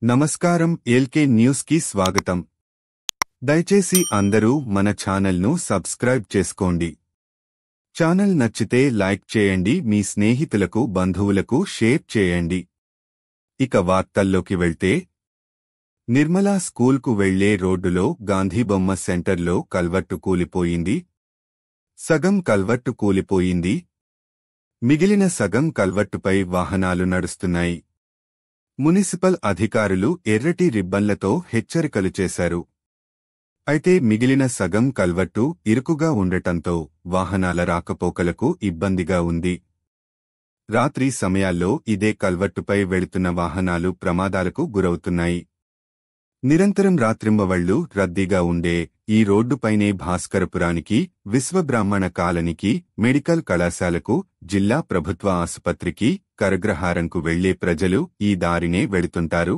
నమస్కారం. LK news కి స్వాగతం. దయచేసి అందరూ మన ఛానల్ను సబ్స్క్రైబ్ చేసుకోండి. ఛానల్ నచ్చితే లైక్ చేయండి, మీ స్నేహితులకు బంధువులకు షేర్ చేయండి. ఇక వార్తల్లోకి వెళ్తే, నిర్మలా స్కూల్కు వెళ్లే రోడ్డులో గాంధీబొమ్మ సెంటర్లో కల్వర్టు కూలిపోయింది. సగం కల్వర్టు కూలిపోయింది. మిగిలిన సగం కల్వర్టుపై వాహనాలు నడుస్తున్నాయి. మునిసిపల్ అధికారులు ఎర్రటి రిబ్బన్లతో హెచ్చరికలు చేశారు. అయితే మిగిలిన సగం కల్వర్టు ఇరుకుగా ఉండటంతో వాహనాల రాకపోకలకు ఇబ్బందిగా ఉంది. రాత్రి సమయాల్లో ఇదే కల్వర్టుపై వెళుతున్న వాహనాలు ప్రమాదాలకు గురవుతున్నాయి. నిరంతరం రాత్రింబవళ్లు రద్దీగా ఉండే ఈ రోడ్డుపైనే భాస్కరపురానికి, విశ్వబ్రాహ్మణ కాలనీకి, మెడికల్ కళాశాలకు, జిల్లా ప్రభుత్వ ఆసుపత్రికి, కరగ్రహారంకు వెళ్లే ప్రజలు ఈ దారినే వెళుతుంటారు.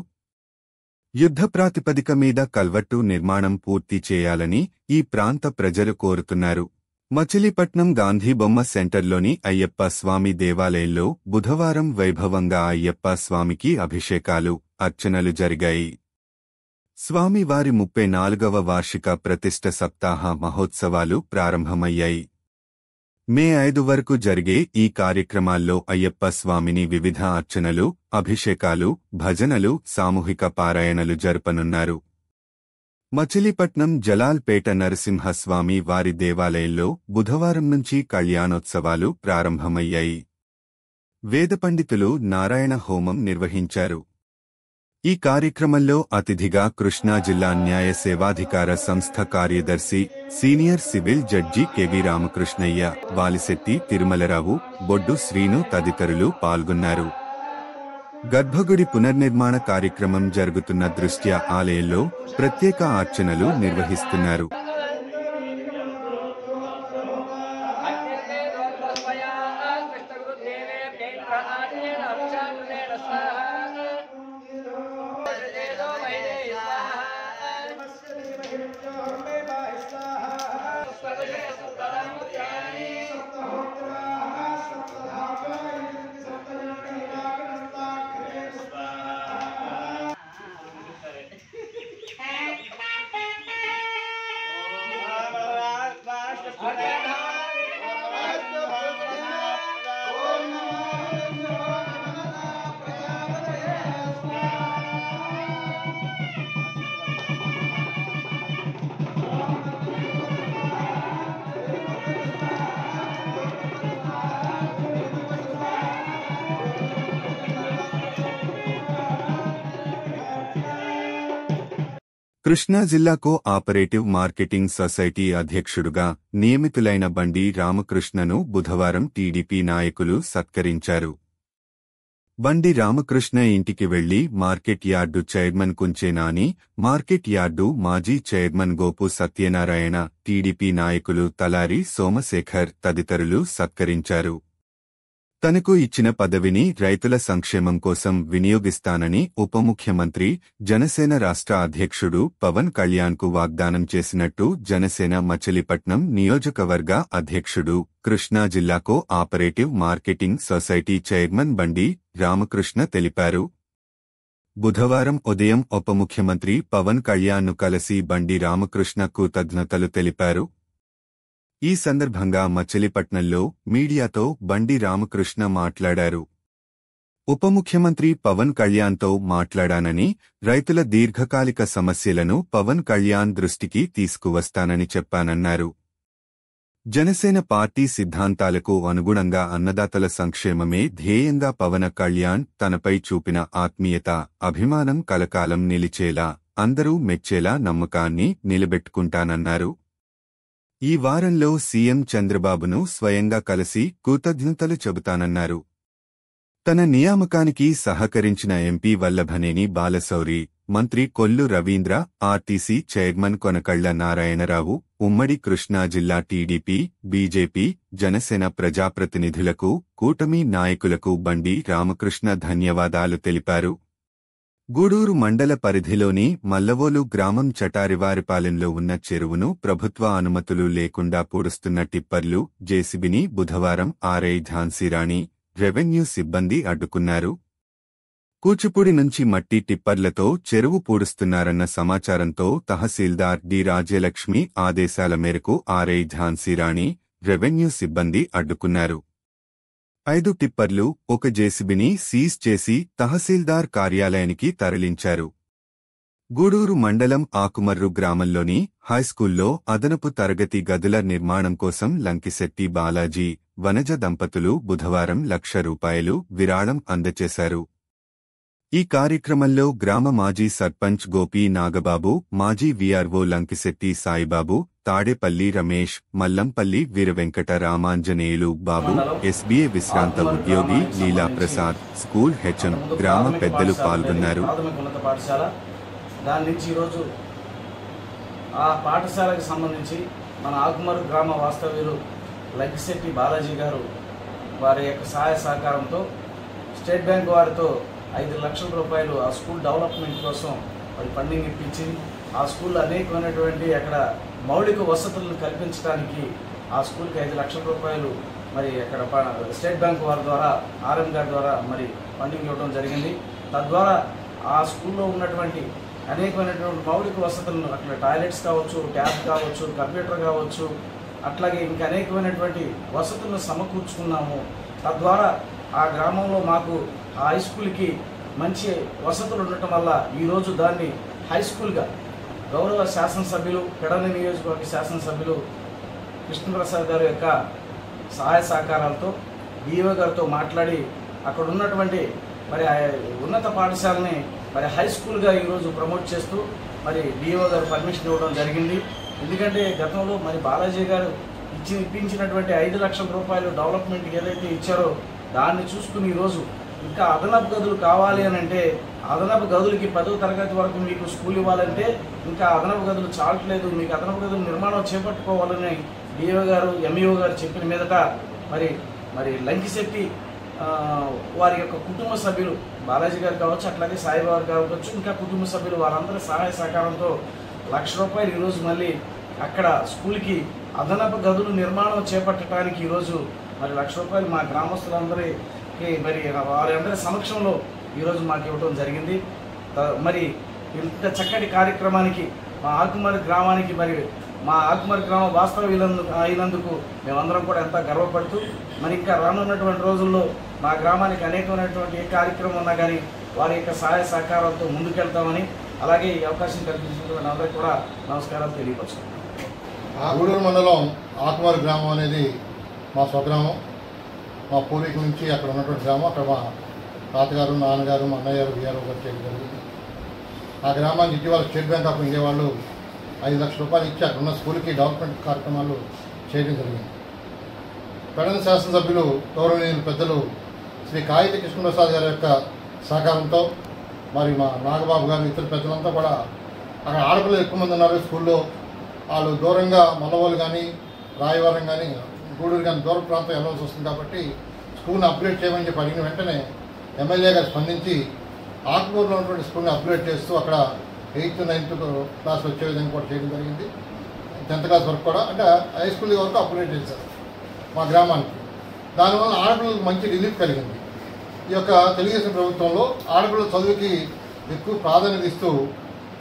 యుద్ధ ప్రాతిపదిక మీద కల్వర్టు నిర్మాణం పూర్తి చేయాలని ఈ ప్రాంత ప్రజలు కోరుతున్నారు. మచిలీపట్నం గాంధీబొమ్మ సెంటర్లోని అయ్యప్ప స్వామి దేవాలయంలో బుధవారం వైభవంగా అయ్యప్ప స్వామికి అభిషేకాలు, అర్చనలు జరిగాయి. స్వామివారి 34వ వార్షిక ప్రతిష్ఠ సప్తాహ మహోత్సవాలు ప్రారంభమయ్యాయి. మే 5 వరకు జరిగే ఈ కార్యక్రమాల్లో అయ్యప్ప స్వామిని వివిధ అర్చనలు, అభిషేకాలు, భజనలు, సామూహిక పారాయణలు జరపనున్నారు. మచిలీపట్నం జలాల్పేట నరసింహస్వామి వారి దేవాలయంలో బుధవారం నుంచి కళ్యాణోత్సవాలు ప్రారంభమయ్యాయి. వేదపండితులు నారాయణ హోమం నిర్వహించారు. ఈ కార్యక్రమంలో అతిథిగా కృష్ణా జిల్లా న్యాయ సేవాధికార సంస్థ కార్యదర్శి, senior civil judge K V Ramakrishnaiah, Valisetti Tirumalarao, Boddu Srinu తదితరులు పాల్గొన్నారు. గర్భగుడి పునర్నిర్మాణ కార్యక్రమం జరుగుతున్న దృష్ట్యా ఆలయంలో ప్రత్యేక అర్చనలు నిర్వహిస్తున్నారు. కృష్ణా జిల్లా కో-ఆపరేటివ్ మార్కెటింగ్ సొసైటీ అధ్యక్షుడుగా నియమితులైన బండి రామకృష్ణను బుధవారం టీడీపీ నాయకులు సత్కరించారు. బండి రామకృష్ణ ఇంటికి వెళ్లి market yard chairman Kunche Nani, market yard మాజీ చైర్మన్ గోపు సత్యనారాయణ, టీడీపీ నాయకులు తలారి సోమశేఖర్ తదితరులు సత్కరించారు. తనకు ఇచ్చిన పదవిని రైతుల సంక్షేమం కోసం వినియోగిస్తానని ఉప ముఖ్యమంత్రి, జనసేన రాష్ట్ర అధ్యక్షుడు పవన్ కళ్యాణ్కు వాగ్దానం చేసినట్టు జనసేన మచిలీపట్నం నియోజకవర్గ అధ్యక్షుడు, కృష్ణా జిల్లా కో-ఆపరేటివ్ మార్కెటింగ్ సొసైటీ చైర్మన్ బండి రామకృష్ణ తెలిపారు. బుధవారం ఉదయం ఉప ముఖ్యమంత్రి పవన్ కళ్యాణ్ను కలిసి బండి రామకృష్ణ కృతజ్ఞతలు తెలిపారు. ఈ సందర్భంగా మచిలీపట్నంలో మీడియాతో బండి రామకృష్ణ మాట్లాడారు. ఉప ముఖ్యమంత్రి పవన్ కళ్యాణ్తో మాట్లాడానని, రైతుల దీర్ఘకాలిక సమస్యలను పవన్ కళ్యాణ్ దృష్టికి తీసుకువస్తానని చెప్పానన్నారు. జనసేన పార్టీ సిద్ధాంతాలకు అనుగుణంగా అన్నదాతల సంక్షేమమే ధ్యేయంగా పవన్ కళ్యాణ్ తనపై చూపిన ఆత్మీయత, అభిమానం కలకాలం నిలిచేలా, అందరూ మెచ్చేలా నమ్మకాన్ని నిలబెట్టుకుంటానన్నారు. ఈ వారంలో సీఎం చంద్రబాబును స్వయంగా కలిసి కృతజ్ఞతలు చెబుతానన్నారు. తన నియామకానికి సహకరించిన ఎంపీ వల్లభనేని బాలశౌరి, మంత్రి కొల్లు రవీంద్ర, ఆర్టీసీ చైర్మన్ కొనకళ్ల నారాయణరావు, ఉమ్మడి కృష్ణా జిల్లా టీడీపీ, బీజేపీ, జనసేన ప్రజాప్రతినిధులకు, కూటమి నాయకులకు బండి రామకృష్ణ ధన్యవాదాలు తెలిపారు. గూడూరు మండల పరిధిలోని మల్లవోలు గ్రామం చటారివారిపాలెంలో ఉన్న చెరువును ప్రభుత్వ అనుమతులు లేకుండా పూడుస్తున్న టిప్పర్లు, జేసీబీని బుధవారం ఆర్ఐ ఝాన్సీరాణి, రెవెన్యూ సిబ్బంది అడ్డుకున్నారు. కూచిపూడి నుంచి మట్టి టిప్పర్లతో చెరువు పూడుస్తున్నారన్న సమాచారంతో తహసీల్దార్ డి రాజ్యలక్ష్మి ఆదేశాల మేరకు ఆర్ఐ ఝాన్సీరాణి, రెవెన్యూ సిబ్బంది అడ్డుకున్నారు. 5 టిప్పర్లు, 1 జేసీబీని సీజ్ చేసి తహసీల్దార్ కార్యాలయానికి తరలించారు. గూడూరు మండలం ఆకుమర్రు గ్రామంలోని హైస్కూల్లో అదనపు తరగతి గదుల నిర్మాణం కోసం లంకిశెట్టి బాలాజీ, వనజ దంపతులు బుధవారం ₹1,00,000 విరాళం అందజేశారు. ఈ కార్యక్రమంలో గ్రామ మాజీ సర్పంచ్ గోపీ నాగబాబు, మాజీ వీఆర్ఓ లంకిశెట్టి సాయిబాబు, తాడేపల్లి రమేష్, మల్లంపల్లి వీరవెంకట రామాంజనేయులు బాబు, ఎస్బీఐ విశ్రాంత ఉద్యోగి లీలాప్రసాద్, స్కూల్ హెచ్ఎం, గ్రామ పెద్దలు పాల్గొన్నారు. దాని నుంచి ఈరోజు ఆ పాఠశాలకు సంబంధించి మన ఆకుమరు గ్రామ వాస్తవ్యులు లంకిశెట్టి బాలాజీ గారు వారి యొక్క సహాయ సహకారంతో స్టేట్ బ్యాంక్ వారితో ₹5,00,000 ఆ స్కూల్ డెవలప్మెంట్ కోసం మరి ఫండింగ్ ఇప్పించి ఆ స్కూల్లో అనేకమైనటువంటి అక్కడ మౌలిక వసతులను కల్పించడానికి ఆ స్కూల్కి ₹5,00,000 మరి అక్కడ స్టేట్ బ్యాంక్ వారి ద్వారా ఆర్ఎం గారి ద్వారా మరి ఫండింగ్ ఇవ్వడం జరిగింది. తద్వారా ఆ స్కూల్లో ఉన్నటువంటి అనేకమైనటువంటి మౌలిక వసతులను అక్కడ టాయిలెట్స్ కావచ్చు, ట్యాబ్ కావచ్చు, కంప్యూటర్ కావచ్చు, అట్లాగే ఇంకా అనేకమైనటువంటి వసతులను సమకూర్చుకున్నాము. తద్వారా ఆ గ్రామంలో మాకు ఆ హై స్కూల్కి మంచి వసతులు ఉండటం వల్ల ఈరోజు దాన్ని హై స్కూల్గా గౌరవ శాసనసభ్యులు, పెడన నియోజకవర్గ శాసనసభ్యులు కృష్ణప్రసాద్ గారి యొక్క సహాయ సహకారాలతో డిఓ గారితో మాట్లాడి అక్కడ ఉన్నటువంటి మరి ఉన్నత పాఠశాలని మరి హై స్కూల్గా ఈరోజు ప్రమోట్ చేస్తూ మరి డిఓ గారు పర్మిషన్ ఇవ్వడం జరిగింది. ఎందుకంటే గతంలో మరి బాలాజీ గారు ఇప్పించినటువంటి ₹5,00,000 డెవలప్మెంట్కి ఏదైతే ఇచ్చారో దాన్ని చూసుకుని ఈరోజు ఇంకా అదనపు గదులు కావాలి అని అంటే అదనపు గదులకి 10వ తరగతి వరకు మీకు స్కూల్ ఇవ్వాలంటే ఇంకా అదనపు గదులు చాలట్లేదు, మీకు అదనపు గదులు నిర్మాణం చేపట్టుకోవాలని డిఓ గారు, ఎంఈఓ గారు చెప్పిన మీదట మరి లంకిశెట్టి వారి యొక్క కుటుంబ సభ్యులు బాలాజీ గారు కావచ్చు, అట్లాగే సాయిబాబు కావచ్చు, ఇంకా కుటుంబ సభ్యులు వారందరి సహాయ సహకారంతో ₹1,00,000 ఈరోజు మళ్ళీ అక్కడ స్కూల్కి అదనపు గదులు నిర్మాణం చేపట్టడానికి ఈరోజు మరి ₹1,00,000 మా గ్రామస్తులందరికీ మరి వారందరి సమక్షంలో ఈరోజు మాకు ఇవ్వడం జరిగింది. మరి ఇంత చక్కటి కార్యక్రమానికి మా ఆకుమరి గ్రామానికి మరి మా ఆకుమరి గ్రామ వాస్తవ్యులందు అయినందుకు మేమందరం కూడా ఎంతో గర్వపడుతూ మరి ఇంకా రానున్నటువంటి రోజుల్లో మా గ్రామానికి అనేకమైనటువంటి ఏ కార్యక్రమం ఉన్నా కానీ వారి యొక్క సహాయ సహకారాలతో ముందుకెళ్తామని, అలాగే ఈ అవకాశం కల్పించినటువంటి అందరికీ కూడా నమస్కారాలు తెలియపరుచుకుంటాం. గూడూరు మండలం ఆకుమరి గ్రామం అనేది మా స్వగ్రామం. మా పూర్వీకుల నుంచి అక్కడ ఉన్నటువంటి గ్రామం. అక్కడ మా తాతగారు, నాన్నగారు, మా అన్నయ్య గారు, వీఆర్ఓ గారు చేయడం జరిగింది. ఆ గ్రామానికి ఇటీవల స్టేట్ బ్యాంక్ ఆఫ్ ఇండియా వాళ్ళు ₹5,00,000 ఇచ్చి అక్కడ ఉన్న స్కూల్కి డెవలప్మెంట్ కార్యక్రమాలు చేయడం జరిగింది. పెడన శాసనసభ్యులు గౌరవనీయులు పెద్దలు శ్రీ కాయితి కృష్ణప్రసాద్ గారి యొక్క సహకారంతో మరి మా నాగబాబు గారు, ఇతర పెద్దలంతా కూడా అక్కడ ఆడపిల్లలు ఎక్కువ మంది ఉన్నారు స్కూల్లో. వాళ్ళు దూరంగా మల్లవోలు కానీ, రాయవరం కానీ, గూడూరు కానీ దూర ప్రాంతం వెళ్ళవలసి వస్తుంది కాబట్టి స్కూల్ని అప్గ్రేడ్ చేయమని చెప్పి అడిగిన వెంటనే ఎమ్మెల్యే గారు స్పందించి ఆకుమూరులో ఉన్నటువంటి స్కూల్ని అప్గ్రేడ్ చేస్తూ అక్కడ 8th, 9th క్లాస్ వచ్చే విధంగా కూడా చేయడం జరిగింది. 10th క్లాస్ వరకు కూడా, అంటే హై స్కూల్ వరకు అప్గ్రేడ్ చేశారు మా గ్రామానికి. దానివల్ల ఆడపిల్లలకు మంచి రిలీఫ్ కలిగింది. ఈ యొక్క తెలుగుదేశం ప్రభుత్వంలో ఆడపిల్లల చదువుకి ఎక్కువ ప్రాధాన్యత ఇస్తూ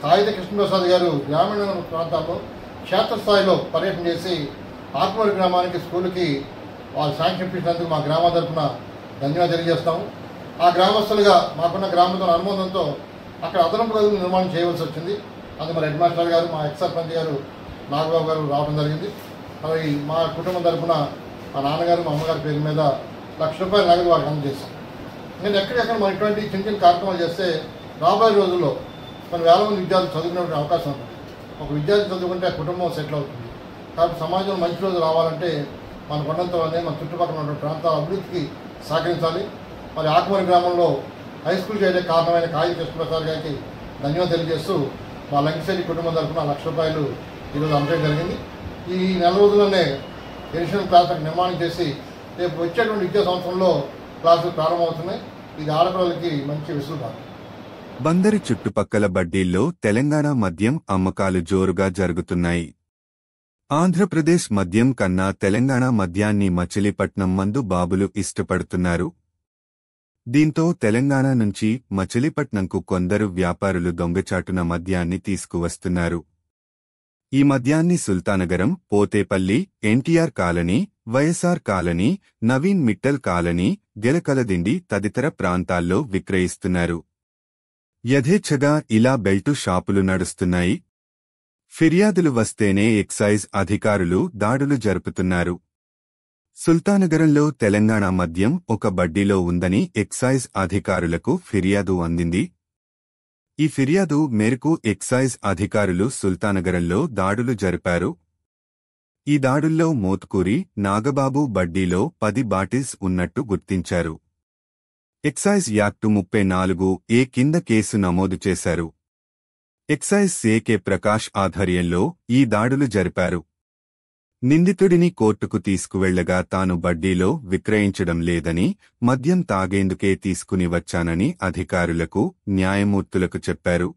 కాయిత కృష్ణప్రసాద్ గారు గ్రామీణ ప్రాంతాల్లో క్షేత్రస్థాయిలో పర్యటన చేసి ఆకుమరి గ్రామానికి స్కూల్కి వాళ్ళు శాంక్షన్ ఇప్పించినందుకు మా గ్రామం తరఫున ధన్యవాదాలు తెలియజేస్తాము. ఆ గ్రామస్తులుగా మాకున్న గ్రామంతో అనుబంధంతో అక్కడ అదనపు గదులు నిర్మాణం చేయవలసి వచ్చింది. అది మరి హెడ్ మాస్టర్ గారు, మా ఎక్స్ సర్పంచ్ గారు నాగబాబు గారు రావడం జరిగింది. మరి మా కుటుంబం తరఫున మా నాన్నగారు, మా అమ్మగారి పేరు మీద ₹1,00,000 నగదు వారికి అందజేస్తాం. నేను ఎక్కడెక్కడ మన ఇటువంటి చిన్న చిన్న కార్యక్రమాలు చేస్తే రాబోయే రోజుల్లో కొన్ని వేల మంది విద్యార్థులు చదువుకునే అవకాశం ఉంటుంది. ఒక విద్యార్థి చదువుకుంటే ఆ కుటుంబం సెటిల్ అవుతుంది. కాబట్టి సమాజంలో మంచి రోజులు రావాలంటే మన కొండంతోనే మన చుట్టుపక్కల ఉన్న ప్రాంతాల అభివృద్ధికి సహకరించాలి. మరి ఆకుమరి గ్రామంలో హై స్కూల్ చేయడానికి కారణమైన కాయితి కృష్ణప్రసాద్ గారికి ధన్యవాదాలు తెలియజేస్తూ మా లంకిశెట్టి కుటుంబం తరఫున ₹1,00,000 ఈరోజు అందడం జరిగింది. ఈ నెల రోజుల్లోనే ఎడిషనల్ క్లాసులకు నిర్మాణం చేసి రేపు వచ్చేటువంటి విద్యా సంవత్సరంలో క్లాసులు ప్రారంభమవుతున్నాయి. ఇది ఆడపిల్లలకి మంచి వెసులుబాటు. బందరి చుట్టుపక్కల బడ్డీల్లో తెలంగాణ మద్యం అమ్మకాలు జోరుగా జరుగుతున్నాయి. ఆంధ్రప్రదేశ్ మద్యం కన్నా తెలంగాణ మద్యాన్ని మచిలీపట్నం మందు బాబులు ఇష్టపడుతున్నారు. దీంతో తెలంగాణ నుంచి మచిలీపట్నంకు కొందరు వ్యాపారులు దొంగచాటున మద్యాన్ని తీసుకువస్తున్నారు. ఈ మద్యాన్ని Sultanagaram, Pothepalli, NTR colony, YSR colony, Naveen Mittal colony, Gelakaladindi తదితర ప్రాంతాల్లో విక్రయిస్తున్నారు. యథేచ్ఛగా ఇలా బెల్టు షాపులు నడుస్తున్నాయి. ఫిర్యాదులు వస్తేనే ఎక్సైజ్ అధికారులు దాడులు జరుపుతున్నారు. సుల్తానగరంలో తెలంగాణ మద్యం ఒక బడ్డీలో ఉందని ఎక్సైజ్ అధికారులకు ఫిర్యాదు అందింది. ఈ ఫిర్యాదు మేరకు ఎక్సైజ్ అధికారులు సుల్తానగరంలో దాడులు జరిపారు. ఈ దాడుల్లో మోత్కూరి, నాగబాబు బడ్డీలో 10 బాటిల్స్ ఉన్నట్టు గుర్తించారు. ఎక్సైజ్ యాక్టు 34(a) కింద కేసు నమోదు చేశారు. ఎక్సైజ్ సి.కె. ప్రకాష్ ఆధ్వర్యంలో ఈ దాడులు జరిపారు. నిందితుడిని కోర్టుకు తీసుకువెళ్లగా తాను బడ్డీలో విక్రయించడం లేదని, మద్యం తాగేందుకే తీసుకుని వచ్చానని అధికారులకు, న్యాయమూర్తులకు చెప్పారు.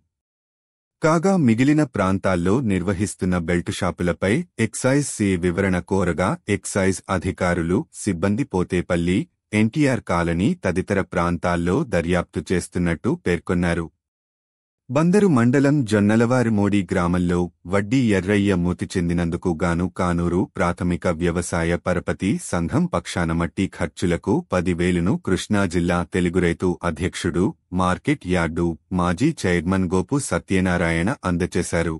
కాగా మిగిలిన ప్రాంతాల్లో నిర్వహిస్తున్న బెల్టు షాపులపై ఎక్సైజ్ సి వివరణ కోరగా ఎక్సైజ్ అధికారులు, సిబ్బంది పోతేపల్లి, ఎన్టీఆర్ కాలనీ తదితర ప్రాంతాల్లో దర్యాప్తు చేస్తున్నట్టు పేర్కొన్నారు. బందరు మండలం జొన్నలవారిమోడి గ్రామంలో వడ్డీ ఎర్రయ్య మృతి చెందినందుకు గాను కానూరు ప్రాథమిక వ్యవసాయ పరపతి సంఘం పక్షాన మట్టి ఖర్చులకు 10,000ను కృష్ణా జిల్లా తెలుగురైతు అధ్యక్షుడు, మార్కెట్ యార్డు మాజీ చైర్మన్ గోపు సత్యనారాయణ అందచేశారు.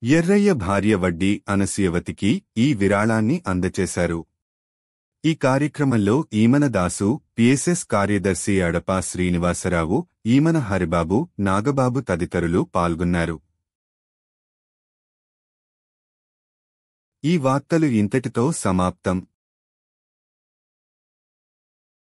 ఎర్రయ్య భార్య వడ్డీ అనసూయవతికి ఈ విరాళాన్ని అందచేశారు. ఈ కార్యక్రమంలో ఈమన దాసు, పిఎస్ఎస్ కార్యదర్శి అడప శ్రీనివాసరావు, ఈమన హరిబాబు, నాగబాబు తదితరులు పాల్గొన్నారు. ఈ వార్తలు ఇంతటితో సమాప్తం.